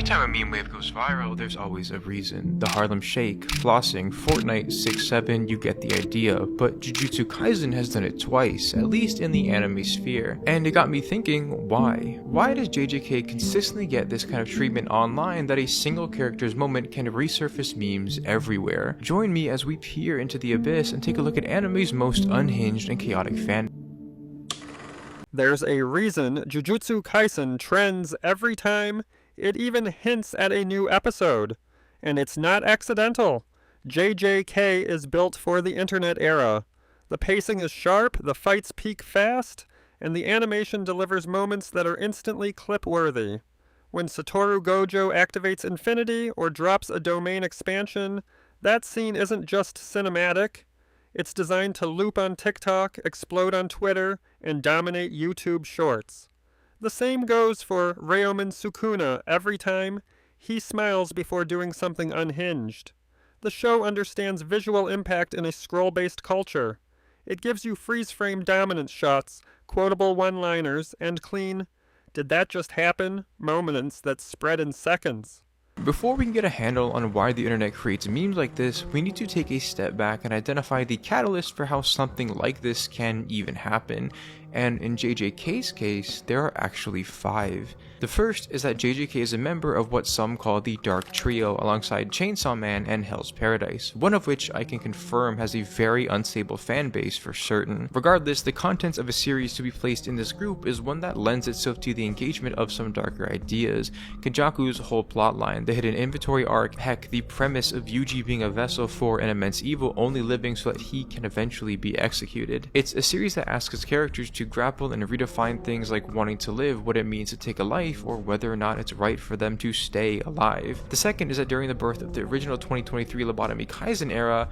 time a meme wave goes viral, there's always a reason. The Harlem Shake, flossing, Fortnite, 6-7, you get the idea. But Jujutsu Kaisen has done it twice, at least in the anime sphere. And it got me thinking, why? Why does JJK consistently get this kind of treatment online that a single character's moment can resurface memes everywhere? Join me as we peer into the abyss and take a look at anime's most unhinged and chaotic fan. There's a reason Jujutsu Kaisen trends every time it even hints at a new episode. And it's not accidental. JJK is built for the internet era. The pacing is sharp, the fights peak fast, and the animation delivers moments that are instantly clip-worthy. When Satoru Gojo activates Infinity or drops a domain expansion, that scene isn't just cinematic. It's designed to loop on TikTok, explode on Twitter, and dominate YouTube Shorts. The same goes for Ryomen Sukuna every time he smiles before doing something unhinged. The show understands visual impact in a scroll-based culture. It gives you freeze-frame dominance shots, quotable one-liners, and clean, "did that just happen?" moments that spread in seconds. Before we can get a handle on why the internet creates memes like this, we need to take a step back and identify the catalyst for how something like this can even happen. And in JJK's case, there are actually 5. The first is that JJK is a member of what some call the Dark Trio alongside Chainsaw Man and Hell's Paradise, one of which I can confirm has a very unstable fan base for certain. Regardless, the contents of a series to be placed in this group is one that lends itself to the engagement of some darker ideas. Kenjaku's whole plotline, the hidden inventory arc, heck, the premise of Yuji being a vessel for an immense evil only living so that he can eventually be executed. It's a series that asks its characters to grapple and redefine things like wanting to live, what it means to take a life, or whether or not it's right for them to stay alive. The second is that during the birth of the original 2023 Lobotomy Kaisen era,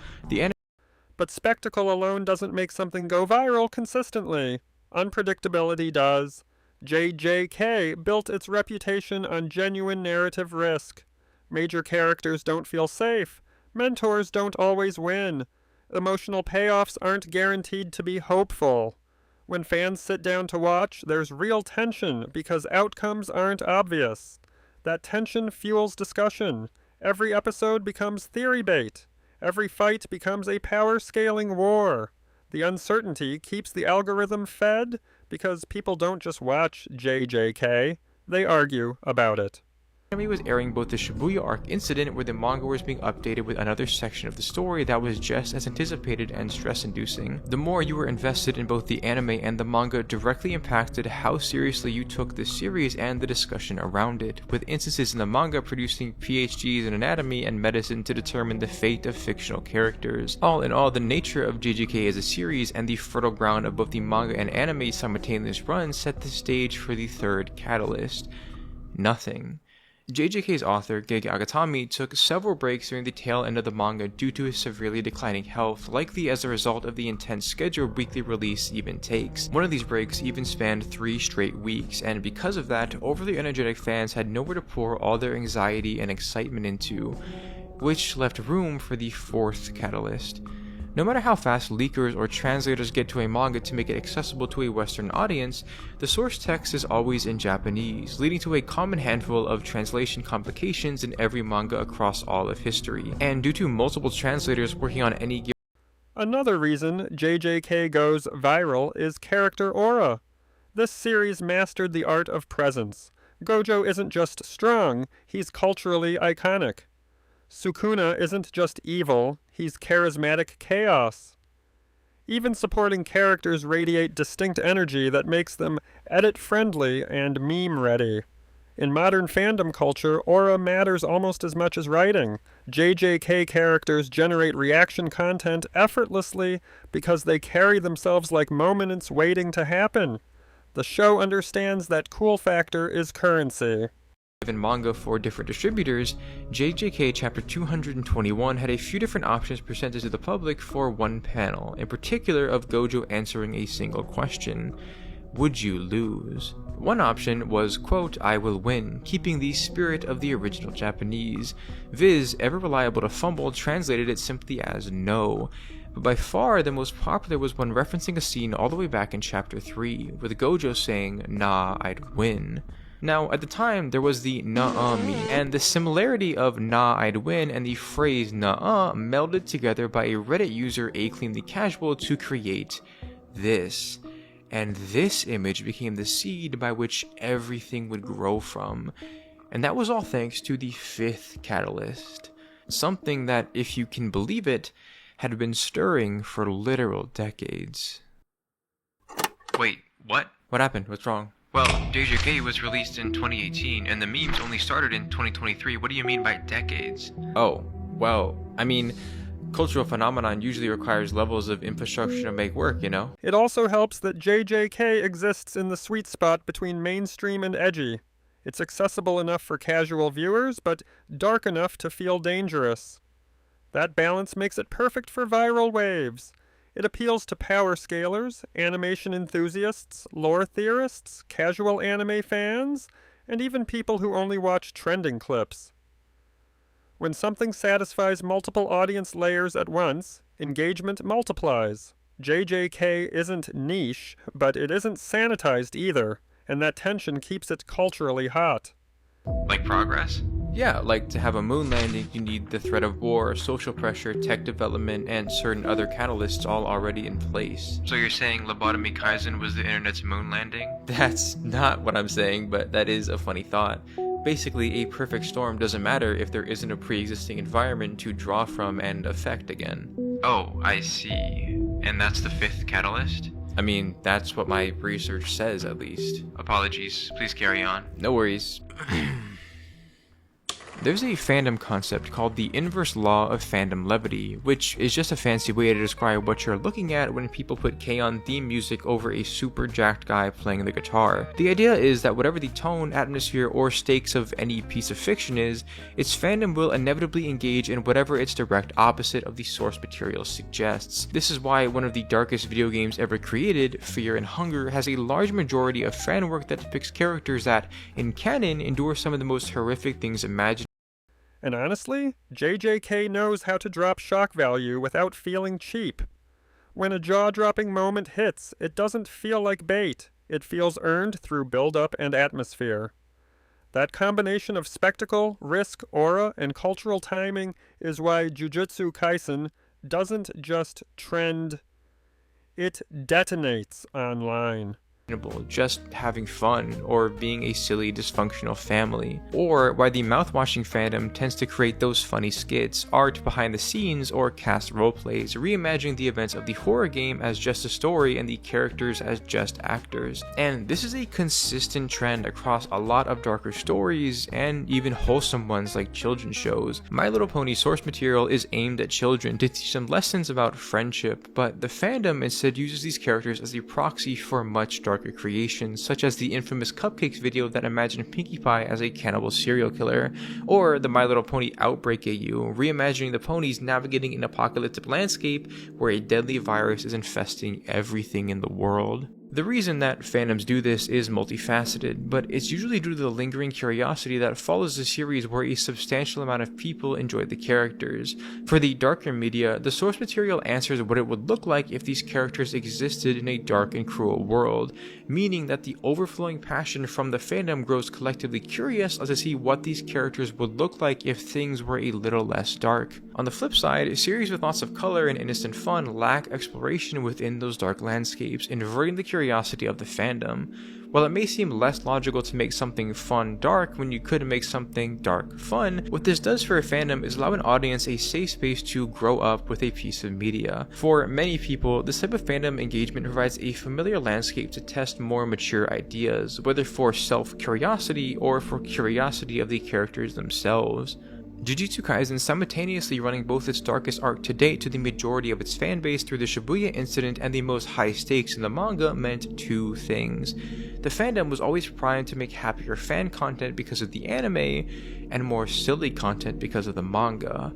But spectacle alone doesn't make something go viral consistently. Unpredictability does. JJK built its reputation on genuine narrative risk. Major characters don't feel safe. Mentors don't always win. Emotional payoffs aren't guaranteed to be hopeful. When fans sit down to watch, there's real tension because outcomes aren't obvious. That tension fuels discussion. Every episode becomes theory bait. Every fight becomes a power-scaling war. The uncertainty keeps the algorithm fed because people don't just watch JJK, they argue about it. Anime was airing both the Shibuya arc incident where the manga was being updated with another section of the story that was just as anticipated and stress-inducing. The more you were invested in both the anime and the manga directly impacted how seriously you took the series and the discussion around it, with instances in the manga producing PhDs in anatomy and medicine to determine the fate of fictional characters. All in all, the nature of JJK as a series and the fertile ground of both the manga and anime simultaneous run set the stage for the third catalyst: nothing. JJK's author, Gege Agatami, took several breaks during the tail end of the manga due to his severely declining health, likely as a result of the intense schedule weekly release even takes. One of these breaks even spanned 3 straight weeks, and because of that, overly energetic fans had nowhere to pour all their anxiety and excitement into, which left room for the fourth catalyst. No matter how fast leakers or translators get to a manga to make it accessible to a Western audience, the source text is always in Japanese, leading to a common handful of translation complications in every manga across all of history. And due to multiple translators working on any given Another reason JJK goes viral is character aura. This series mastered the art of presence. Gojo isn't just strong, he's culturally iconic. Sukuna isn't just evil, he's charismatic chaos. Even supporting characters radiate distinct energy that makes them edit-friendly and meme-ready. In modern fandom culture, aura matters almost as much as writing. JJK characters generate reaction content effortlessly because they carry themselves like moments waiting to happen. The show understands that cool factor is currency. manga for different distributors, JJK Chapter 221 had a few different options presented to the public for one panel, in particular of Gojo answering a single question: would you lose? One option was, quote, "I will win," keeping the spirit of the original Japanese. Viz, ever reliable to fumble, translated it simply as no. But by far the most popular was one referencing a scene all the way back in Chapter 3, with Gojo saying, "Nah, I'd win." Now, at the time, there was the "Nuh-uh" meme, and the similarity of "Nah, I'd win" and the phrase "Nuh-uh" melded together by a Reddit user Acleanly Casual to create this. And this image became the seed by which everything would grow from. And that was all thanks to the fifth catalyst. Something that, if you can believe it, had been stirring for literal decades. Wait, what? What happened? What's wrong? Well, JJK was released in 2018, and the memes only started in 2023. What do you mean by decades? Oh, well, I mean, cultural phenomenon usually requires levels of infrastructure to make work, you know? It also helps that JJK exists in the sweet spot between mainstream and edgy. It's accessible enough for casual viewers, but dark enough to feel dangerous. That balance makes it perfect for viral waves. It appeals to power scalers, animation enthusiasts, lore theorists, casual anime fans, and even people who only watch trending clips. When something satisfies multiple audience layers at once, engagement multiplies. JJK isn't niche, but it isn't sanitized either, and that tension keeps it culturally hot. Like progress? Yeah, like to have a moon landing, you need the threat of war, social pressure, tech development, and certain other catalysts all already in place. So you're saying Lobotomy Kaizen was the internet's moon landing? That's not what I'm saying, but that is a funny thought. Basically, a perfect storm doesn't matter if there isn't a pre-existing environment to draw from and affect again. Oh, I see. And that's the fifth catalyst? I mean, that's what my research says, at least. Apologies. Please carry on. No worries. There's a fandom concept called the inverse law of fandom levity, which is just a fancy way to describe what you're looking at when people put K-On! Theme music over a super jacked guy playing the guitar. The idea is that whatever the tone, atmosphere, or stakes of any piece of fiction is, its fandom will inevitably engage in whatever its direct opposite of the source material suggests. This is why one of the darkest video games ever created, Fear and Hunger, has a large majority of fan work that depicts characters that, in canon, endure some of the most horrific things imaginable. And honestly, JJK knows how to drop shock value without feeling cheap. When a jaw-dropping moment hits, it doesn't feel like bait. It feels earned through build-up and atmosphere. That combination of spectacle, risk, aura, and cultural timing is why Jujutsu Kaisen doesn't just trend, it detonates online. Just having fun, or being a silly dysfunctional family, or why the mouthwashing fandom tends to create those funny skits, art behind the scenes, or cast roleplays, reimagining the events of the horror game as just a story and the characters as just actors. And this is a consistent trend across a lot of darker stories, and even wholesome ones like children's shows. My Little Pony source material is aimed at children to teach them lessons about friendship, but the fandom instead uses these characters as a proxy for much darker creations, such as the infamous Cupcakes video that imagined Pinkie Pie as a cannibal serial killer, or the My Little Pony Outbreak AU, reimagining the ponies navigating an apocalyptic landscape where a deadly virus is infesting everything in the world. The reason that fandoms do this is multifaceted, but it's usually due to the lingering curiosity that follows a series where a substantial amount of people enjoy the characters. For the darker media, the source material answers what it would look like if these characters existed in a dark and cruel world, meaning that the overflowing passion from the fandom grows collectively curious as to see what these characters would look like if things were a little less dark. On the flip side, series with lots of color and innocent fun lack exploration within those dark landscapes, inverting the curiosity of the fandom. While it may seem less logical to make something fun dark when you could make something dark fun, what this does for a fandom is allow an audience a safe space to grow up with a piece of media. For many people, this type of fandom engagement provides a familiar landscape to test more mature ideas, whether for self-curiosity or for curiosity of the characters themselves. Jujutsu Kaisen simultaneously running both its darkest arc to date to the majority of its fanbase through the Shibuya incident and the most high stakes in the manga meant two things. The fandom was always primed to make happier fan content because of the anime, and more silly content because of the manga.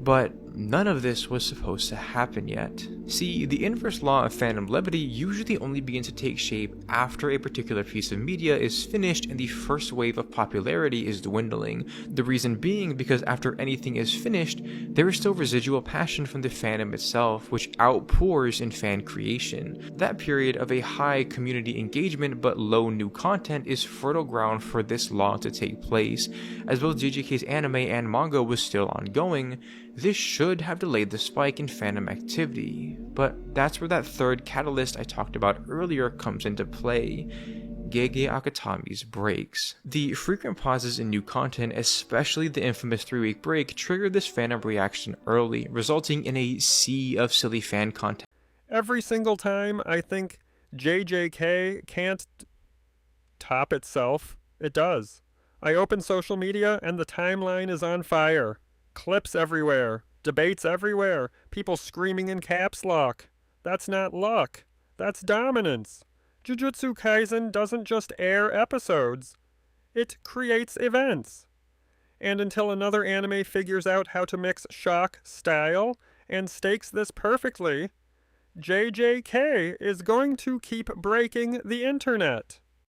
But none of this was supposed to happen yet. See, the inverse law of fandom levity usually only begins to take shape after a particular piece of media is finished and the first wave of popularity is dwindling. The reason being because after anything is finished, there is still residual passion from the fandom itself, which outpours in fan creation. That period of a high community engagement but low new content is fertile ground for this law to take place. As both JJK's anime and manga was still ongoing, this should have delayed the spike in fandom activity. But that's where that third catalyst I talked about earlier comes into play: Gege Akutami's breaks. The frequent pauses in new content, especially the infamous 3-week break, triggered this fandom reaction early, resulting in a sea of silly fan content. Every single time I think JJK can't top itself, it does. I open social media and the timeline is on fire. Clips everywhere, debates everywhere, people screaming in caps lock. That's not luck, that's dominance. Jujutsu Kaisen doesn't just air episodes, it creates events. And until another anime figures out how to mix shock, style, and stakes this perfectly, JJK is going to keep breaking the internet.